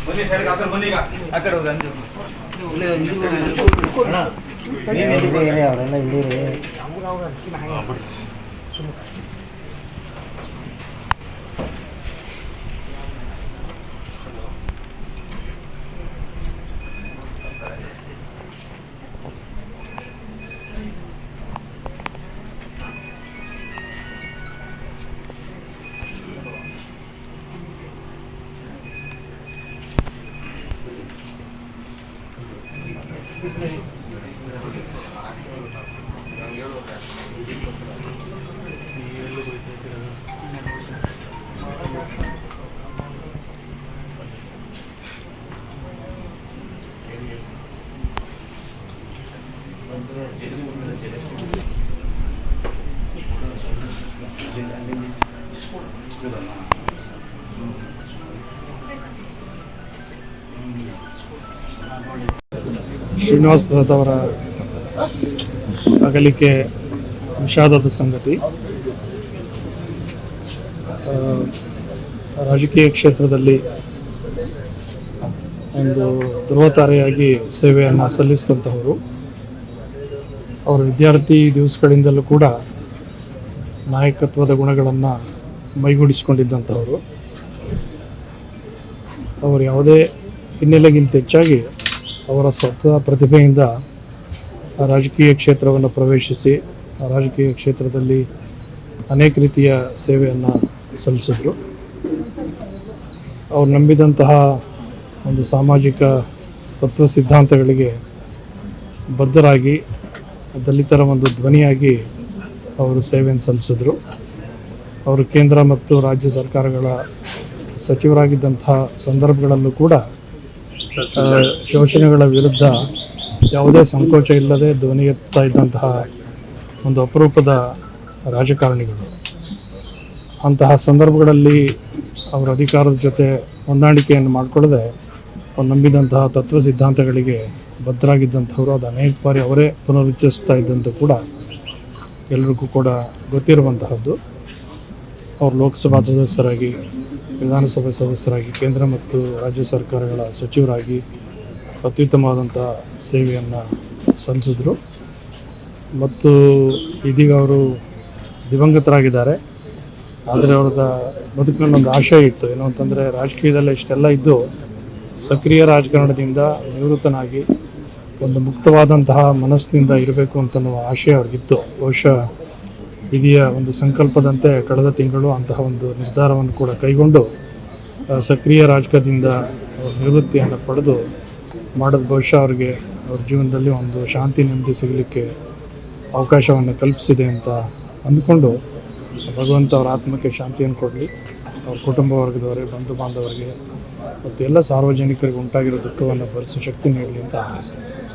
ಬನ್ನಿ ಸರ್ ಆ ಕಡೆ ಬನ್ನಿ ಈಗ ಆ ಕಡೆ ಹೋಗಿ ಅಂಜು ಅವರೆಲ್ಲ ಇಡೀರಿ ಶ್ರೀನಿವಾಸ್ ಭರತ್ ಅವರ ಅಗಲಿಕೆ ವಿಷಾದದ ಸಂಗತಿ. ರಾಜಕೀಯ ಕ್ಷೇತ್ರದಲ್ಲಿ ಒಂದು ಧ್ರುವತಾರೆಯಾಗಿ ಸೇವೆಯನ್ನು ಸಲ್ಲಿಸಿದಂಥವರು. ಅವರ ವಿದ್ಯಾರ್ಥಿ ದಿವಸಗಳಿಂದಲೂ ಕೂಡ ನಾಯಕತ್ವದ ಗುಣಗಳನ್ನು ಮೈಗೂಡಿಸಿಕೊಂಡಿದ್ದಂಥವರು. ಅವರು ಯಾವುದೇ ಹಿನ್ನೆಲೆಗಿಂತ ಹೆಚ್ಚಾಗಿ ಅವರ ಸ್ವತಃ ಪ್ರತಿಭೆಯಿಂದ ರಾಜಕೀಯ ಕ್ಷೇತ್ರವನ್ನು ಪ್ರವೇಶಿಸಿ ರಾಜಕೀಯ ಕ್ಷೇತ್ರದಲ್ಲಿ ಅನೇಕ ರೀತಿಯ ಸೇವೆಯನ್ನು ಸಲ್ಲಿಸಿದರು. ಅವರು ನಂಬಿದಂತಹ ಒಂದು ಸಾಮಾಜಿಕ ತತ್ವ ಸಿದ್ಧಾಂತಗಳಿಗೆ ಬದ್ಧರಾಗಿ ದಲಿತರ ಒಂದು ಧ್ವನಿಯಾಗಿ ಅವರು ಸೇವೆಯನ್ನು ಸಲ್ಲಿಸಿದರು. ಅವರು ಕೇಂದ್ರ ಮತ್ತು ರಾಜ್ಯ ಸರ್ಕಾರಗಳ ಸಚಿವರಾಗಿದ್ದಂತಹ ಸಂದರ್ಭಗಳಲ್ಲೂ ಕೂಡ ಶೋಷಣೆಗಳ ವಿರುದ್ಧ ಯಾವುದೇ ಸಂಕೋಚ ಇಲ್ಲದೆ ಧ್ವನಿ ಎತ್ತಾ ಇದ್ದಂತಹ ಒಂದು ಅಪರೂಪದ ರಾಜಕಾರಣಿಗಳು. ಅಂತಹ ಸಂದರ್ಭಗಳಲ್ಲಿ ಅವರ ಅಧಿಕಾರದ ಜೊತೆ ಹೊಂದಾಣಿಕೆಯನ್ನು ಮಾಡಿಕೊಳ್ಳದೆ ಅವ್ರು ನಂಬಿದಂತಹ ತತ್ವ ಸಿದ್ಧಾಂತಗಳಿಗೆ ಬದ್ಧರಾಗಿದ್ದಂಥವರು. ಅದು ಅನೇಕ ಬಾರಿ ಅವರೇ ಪುನರುಚ್ಚರಿಸ್ತಾ ಇದ್ದಂಥ ಕೂಡ ಎಲ್ರಿಗೂ ಕೂಡ ಗೊತ್ತಿರುವಂತಹದ್ದು. ಅವರು ಲೋಕಸಭಾ ಸದಸ್ಯರಾಗಿ, ವಿಧಾನಸಭೆ ಸದಸ್ಯರಾಗಿ, ಕೇಂದ್ರ ಮತ್ತು ರಾಜ್ಯ ಸರ್ಕಾರಗಳ ಸಚಿವರಾಗಿ ಅತ್ಯುತ್ತಮವಾದಂಥ ಸೇವೆಯನ್ನು ಸಲ್ಲಿಸಿದ್ರು. ಮತ್ತು ಇದೀಗ ಅವರು ದಿವಂಗತರಾಗಿದ್ದಾರೆ. ಆದರೆ ಅವ್ರದ ಬದುಕಿನಲ್ಲಿ ಒಂದು ಆಶಯ ಇತ್ತು. ಏನು ಅಂತಂದರೆ, ರಾಜಕೀಯದಲ್ಲಿ ಇಷ್ಟೆಲ್ಲ ಇದ್ದು ಸಕ್ರಿಯ ರಾಜಕಾರಣದಿಂದ ನಿವೃತ್ತನಾಗಿ ಒಂದು ಮುಕ್ತವಾದಂತಹ ಮನಸ್ಸಿನಿಂದ ಇರಬೇಕು ಅಂತನ್ನುವ ಆಶಯ ಅವ್ರಿಗಿತ್ತು. ಬಹುಶಃ ಇದೆಯ ಒಂದು ಸಂಕಲ್ಪದಂತೆ ಕಳೆದ ತಿಂಗಳು ಅಂತಹ ಒಂದು ನಿರ್ಧಾರವನ್ನು ಕೂಡ ಕೈಗೊಂಡು ಸಕ್ರಿಯ ರಾಜಕೀಯದಿಂದ ನಿವೃತ್ತಿಯನ್ನು ಪಡೆದು ಮಾಡೋದು ಬಹುಶಃ ಅವ್ರಿಗೆ ಅವ್ರ ಜೀವನದಲ್ಲಿ ಒಂದು ಶಾಂತಿ ನೆಮ್ಮದಿ ಸಿಗಲಿಕ್ಕೆ ಅವಕಾಶವನ್ನು ಕಲ್ಪಿಸಿದೆ ಅಂತ ಅಂದ್ಕೊಂಡು ಭಗವಂತ ಅವರ ಆತ್ಮಕ್ಕೆ ಶಾಂತಿಯನ್ನು ಕೊಡಲಿ. ಅವ್ರ ಕುಟುಂಬ ವರ್ಗದವರಿಗೆ, ಬಂಧು ಬಾಂಧವರಿಗೆ ಮತ್ತು ಎಲ್ಲ ಸಾರ್ವಜನಿಕರಿಗೆ ಉಂಟಾಗಿರೋ ದುಃಖವನ್ನು ಭರಿಸೋ ಶಕ್ತಿ ನೀಡಲಿ ಅಂತ ಹಾರೈಸ್ತೀನಿ.